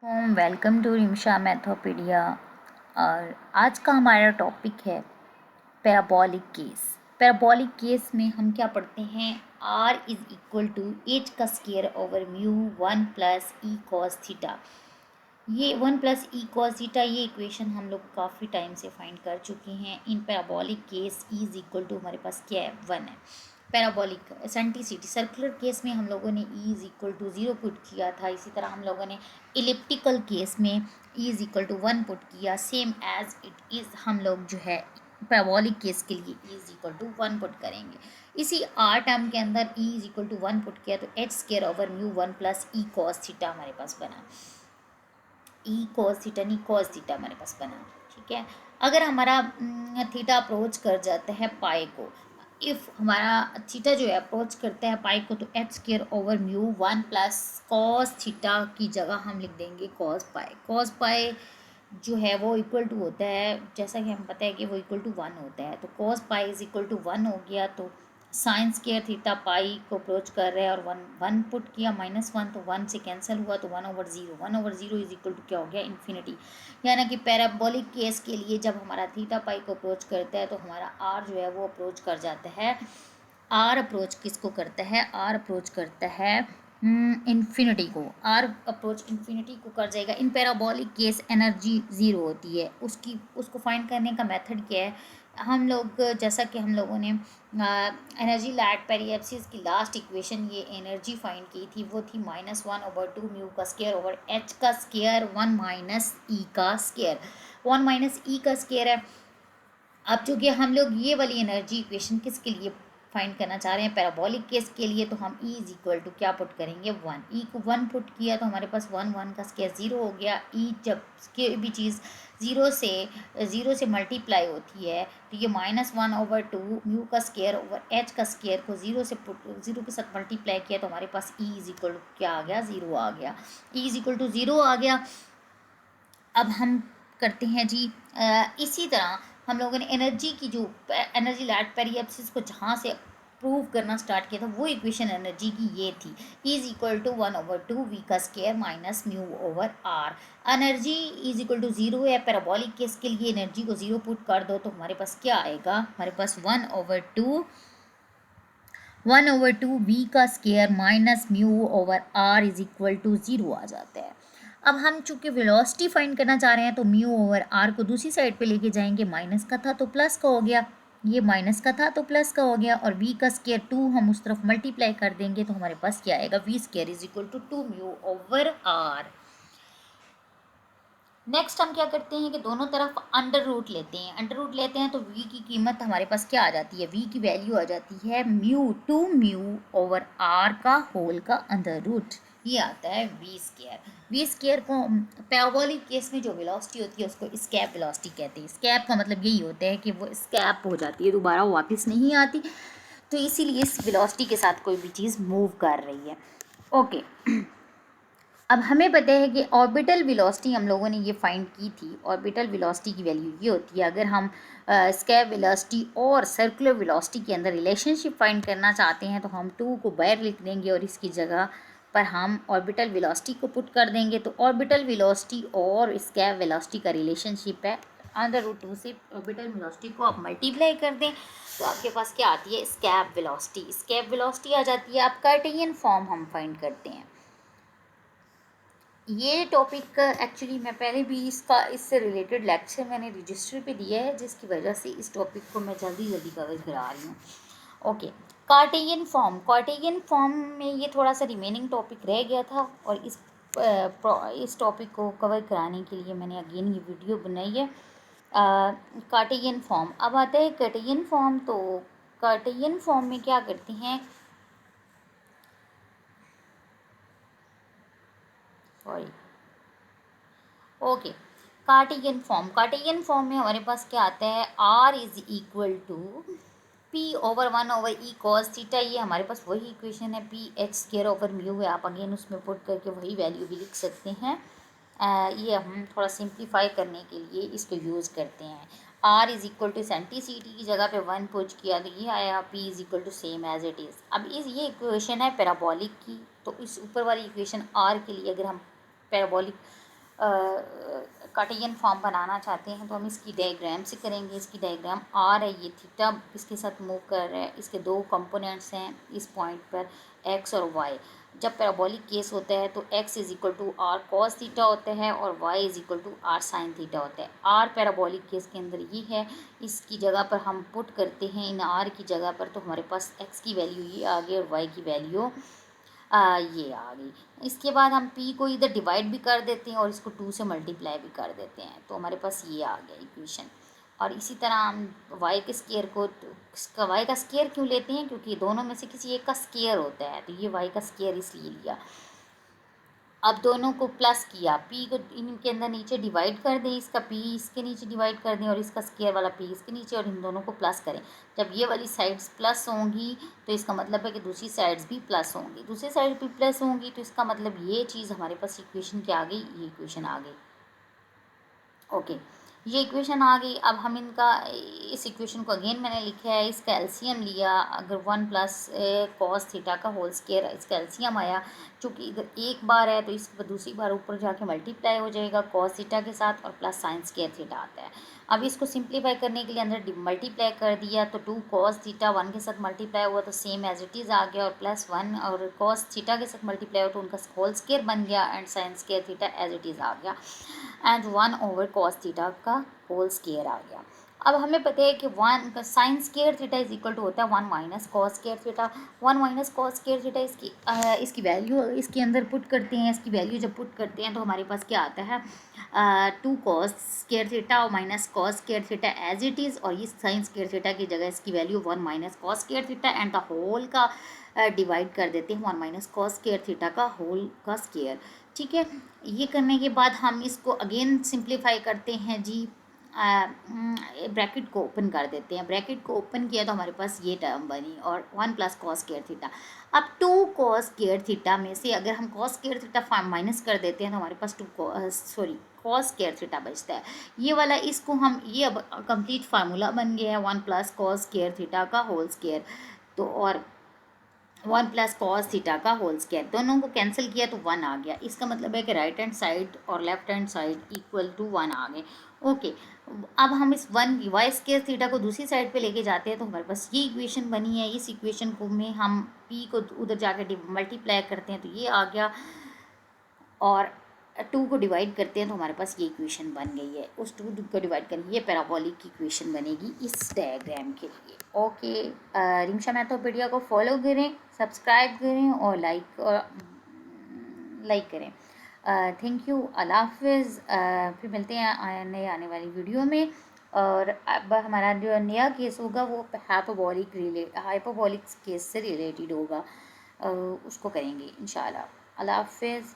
Welcome to Rimsha मैथोपीडिया। और आज का हमारा टॉपिक है पैराबोलिक केस। पैराबोलिक केस में हम क्या पढ़ते हैं, r is equal to H का स्क्वायर ओवर म्यू 1 प्लस ई कॉस थीटा। ये 1 प्लस ई कॉस थीटा, ये इक्वेशन हम लोग काफ़ी टाइम से फाइंड कर चुके हैं। In parabolic case E is equal to हमारे पास क्या है, 1 है। पैराबोलिक एसेंट्रिसिटी सर्कुलर केस में हम लोगों ने e is equal to 0 put किया था। इसी तरह हम लोगों ने इलिप्टिकल केस में e is equal to 1 put किया। सेम एज इट इज़ हम लोग जो है पैराबोलिक केस के लिए e is equal to 1 put करेंगे। इसी आर टर्म के अंदर e is equal to 1 put किया तो h square over mu 1 plus ई कॉस थीटा हमारे पास बना। ई कॉस थीटा नहीं, कॉस थीटा हमारे पास बना। ठीक है, अगर हमारा थीटा अप्रोच कर जाता है पाई को, इफ़ हमारा थीटा जो है अप्रोच करता है पाई को, तो h square over mu 1 plus cos theta की जगह हम लिख देंगे कॉस पाई। कॉस पाई जो है वो इक्वल टू होता है, जैसा कि हमें पता है कि वो इक्वल टू 1 होता है, तो cos pi is equal to 1 हो गया। तो साइन स्क्वायर थीटा पाई को अप्रोच कर रहा है और 1 पुट किया, -1 तो 1 से कैंसिल हुआ तो 1/0। 1/0 इज इक्वल टू क्या हो गया, इन्फिनिटी। यानी कि पैराबोलिक केस के लिए जब हमारा थीटा पाई को अप्रोच करता है तो हमारा आर जो है वो अप्रोच कर जाता है। आर अप्रोच किसको करता है, आर अप्रोच करता है इन्फिनिटी को। आर अप्रोच इन्फिनिटी को कर जाएगा। इन पैराबोलिक केस एनर्जी ज़ीरो होती है। उसको फाइंड करने का मेथड क्या है, हम लोग जैसा कि हम लोगों ने एनर्जी लैट पेरिएप्सिस की लास्ट इक्वेशन ये एनर्जी फाइंड की थी, वो थी -1/2 म्यू का स्क्वायर ओवर एच का स्क्वायर 1 माइनस ई का स्क्वायर। 1 माइनस ई का स्क्वायर है। अब चूँकि हम लोग ये वाली एनर्जी इक्वेशन किसके लिए फाइंड करना चाह रहे हैं, पैराबोलिक केस के लिए, तो हम ई इज इक्वल टू क्या पुट करेंगे, 1। ई को 1 पुट किया तो हमारे पास 1 का स्क्वायर 0 हो गया। ई जब कोई भी चीज़ ज़ीरो से मल्टीप्लाई होती है तो ये -1/2 म्यू का स्क्वायर ओवर एच का स्क्वायर को 0 के साथ मल्टीप्लाई किया तो हमारे पास ई इज इक्वल टू क्या आ गया, 0 आ गया। ई इज इक्वल टू 0 आ गया। अब हम करते हैं जी इसी तरह हम लोगों ने एनर्जी की जो एनर्जी लैट पेरिएप्सिस को जहाँ से प्रूव करना स्टार्ट किया था, वो इक्वेशन एनर्जी की ये थी, इज इक्वल टू 1/2 वी का square minus mu over r. Energy is equal to 0 है। पैराबोलिक केस के लिए एनर्जी को 0 पुट कर दो तो हमारे पास क्या आएगा, हमारे पास 1/2 वी का square minus mu over r is equal to 0 आ जाता है। अब हम चूंकि वेलोसिटी फाइंड करना चाह रहे हैं तो म्यू ओवर आर को दूसरी साइड पे लेके जाएंगे। माइनस का था तो प्लस का हो गया, ये माइनस का था तो प्लस का हो गया, और वी का स्क्वायर 2 हम उस तरफ मल्टीप्लाई कर देंगे तो हमारे पास क्या आएगा, v square is equal to 2 mu over r. Next हम क्या करते हैं कि दोनों तरफ अंडर रूट लेते हैं। अंडर रूट लेते हैं तो v की कीमत हमारे पास क्या आ जाती है, v की वैल्यू आ जाती है म्यू ओवर r का होल का अंडर रूट। ये आता है वी स्क्वायर को पैराबोलिक केस में जो वेलोसिटी होती है उसको स्कैप वेलोसिटी कहते हैं। स्कैप का मतलब यही होता है कि वो स्कैप हो जाती है, दोबारा वापस नहीं आती, तो इसीलिए इस वेलोसिटी के साथ कोई भी चीज़ मूव कर रही है। ओके, अब हमें पता है कि ऑर्बिटल वेलोसिटी हम लोगों ने ये फाइंड की थी। ऑर्बिटल वेलोसिटी की वैल्यू ये होती है, अगर हम स्क्वायर वेलोसिटी और सर्कुलर वेलोसिटी के अंदर रिलेशनशिप फाइंड करना चाहते हैं तो हम 2 को बाहर लिख देंगे और इसकी जगह पर हम ऑर्बिटल वेलोसिटी को पुट कर देंगे। तो ऑर्बिटल वेलोसिटी और स्क्वायर वेलोसिटी का रिलेशनशिप है, √2 से ऑर्बिटल वेलोसिटी को आप मल्टीप्लाई कर दें तो आपके पास क्या आती है, स्क्वायर वेलोसिटी। स्क्वायर वेलोसिटी आ जाती है। आप कार्टेशियन फॉर्म हम फाइंड करते हैं। ये टॉपिक एक्चुअली मैं पहले भी इससे रिलेटेड लेक्चर मैंने रजिस्टर पे दिया है, जिसकी वजह से इस टॉपिक को मैं जल्दी कवर करा रही हूँ। ओके, कार्टेशियन फॉर्म में ये थोड़ा सा रिमेनिंग टॉपिक रह गया था और इस टॉपिक को कवर कराने के लिए मैंने अगेन ये वीडियो बनाई है। कार्टेशियन फॉर्म अब आता है। कार्टेशियन फॉर्म, तो कार्टेशियन फॉर्म में क्या करते हैं, सॉरी, ओके, कार्टेशियन फॉर्म में हमारे पास क्या आता है, r is equal to p/1/e cos theta. ये हमारे पास वही इक्वेशन है, p h square over mu है। आप अगेन उसमें पुट करके वही वैल्यू भी लिख सकते हैं। ये हम थोड़ा सिंप्लीफाई करने के लिए इसको यूज़ करते हैं। r इज इक्वल टू सेंटीसीटी की जगह पे 1 पुट किया तो ये आया p is equal to same as it is. अब ये इक्वेशन है पैराबोलिक की, तो इस ऊपर वाली इक्वेशन r के लिए अगर हम पैराबोलिक कार्टेशियन फॉर्म बनाना चाहते हैं तो हम इसकी डायग्राम से करेंगे। इसकी डायग्राम आर है, ये थीटा इसके साथ मूव कर रहा है, इसके दो कंपोनेंट्स हैं इस पॉइंट पर एक्स और वाई। जब पैराबोलिक केस होता है तो x is equal to r cos theta होता है और y is equal to r sine theta होता है। आर पैराबोलिक केस के अंदर ये है, इसकी जगह पर हम पुट करते हैं इन आर की जगह पर, तो हमारे पास x की वैल्यू ये आ गई और y की वैल्यू ये आ गई। इसके बाद हम p को इधर डिवाइड भी कर देते हैं और इसको 2 से मल्टीप्लाई भी कर देते हैं, तो हमारे पास ये आ गया इक्वेशन। और इसी तरह हम y के स्केयर को y का स्केयर क्यों लेते हैं, क्योंकि दोनों में से किसी एक का स्केयर होता है, तो ये y का स्केयर इसलिए लिया। अब दोनों को प्लस किया, p को इनके अंदर नीचे डिवाइड कर दें, इसका p इसके नीचे डिवाइड कर दें और इसका स्केयर वाला p इसके नीचे, और इन दोनों को प्लस करें। जब ये वाली साइड्स प्लस होंगी तो इसका मतलब है कि दूसरी साइड्स भी प्लस होंगी, दूसरी साइड भी प्लस होंगी, तो इसका मतलब ये चीज़ हमारे पास इक्वेशन क्या आ गई, ये इक्वेशन आ गई। ओके, ये इक्वेशन आ गई। अब हम इनका इस इक्वेशन को अगेन मैंने लिखा है, इसका एलसीएम लिया, अगर 1 प्लस कॉस थीटा का होल स्क्वायर इसका एलसीएम आया, चूँकि इधर एक बार है तो इस दूसरी बार ऊपर जाके मल्टीप्लाई हो जाएगा कॉस थीटा के साथ और प्लस साइन स्क्वायर थीटा आता है। अब इसको सिंप्लीफाई करने के लिए अंदर मल्टीप्लाई कर दिया, तो 2 कॉस थीटा 1 के साथ मल्टीप्लाई हुआ तो सेम एज इट इज़ आ गया, और प्लस 1 और कॉस थीटा के साथ मल्टीप्लाई हुआ तो उनका होल स्क्वायर बन गया and sine square theta as it is आ गया, एंड 1 ओवर कॉस थीटा का होल स्क्वायर आ गया। अब हमें पता है कि 1 का sine square theta is equal to होता है 1 minus cos square theta. 1 minus cos square theta इसकी वैल्यू इसके अंदर पुट करते हैं, इसकी वैल्यू जब पुट करते हैं तो हमारे पास क्या आता है, 2 कॉस स्क्वायर थीटा और minus cos square theta as it is, और ये साइन स्क्वायर थीटा की जगह इसकी value 1 minus cos square theta and the whole का डिवाइड कर देते हैं 1 माइनस कॉस स्क्वायर थीटा का होल का स्क्वायर। ठीक है, ये करने के बाद हम इसको अगेन सिंप्लीफाई करते हैं जी, ब्रैकेट को ओपन कर देते हैं, ब्रैकेट को ओपन किया तो हमारे पास ये टर्म बनी और 1 प्लस कॉस स्क्वायर थीटा। अब 2 कॉस स्क्वायर थीटा में से अगर हम कॉस स्क्वायर थीटा माइनस कर देते हैं तो हमारे पास कॉस स्क्वायर थीटा बचता है, ये वाला। इसको हम ये अब कंप्लीट फार्मूला बन गया है 1 प्लस कॉस स्क्वायर थीटा का होल स्क्वायर, तो और 1 प्लस कॉस थीटा का होल स्क्वायर, दोनों को कैंसिल किया तो 1 आ गया। इसका मतलब है कि राइट हैंड साइड और left hand side equal to 1 आ गए। ओके, अब हम इस 1 वाई स्क्वायर थीटा को दूसरी साइड पे लेके जाते हैं तो हमारे पास ये इक्वेशन बनी है। इस इक्वेशन को में हम p को उधर जाके मल्टीप्लाई करते हैं तो ये आ गया, और 2 को डिवाइड करते हैं तो हमारे पास ये इक्वेशन बन गई है। उस 2 को डिवाइड करके ये पैराबोलिक की इक्वेशन बनेगी इस डायग्राम के लिए। ओके, रिमशा मैथोपीडिया को फॉलो करें, सब्सक्राइब करें और लाइक करें। थैंक यू, अल्लाह हाफिज़। फिर मिलते हैं नए आने वाली वीडियो में। और अब हमारा जो नया केस होगा वो हाइपोबॉलिक केस से रिलेटेड होगा, उसको करेंगे इंशाल्लाह। अल्लाह हाफिज़।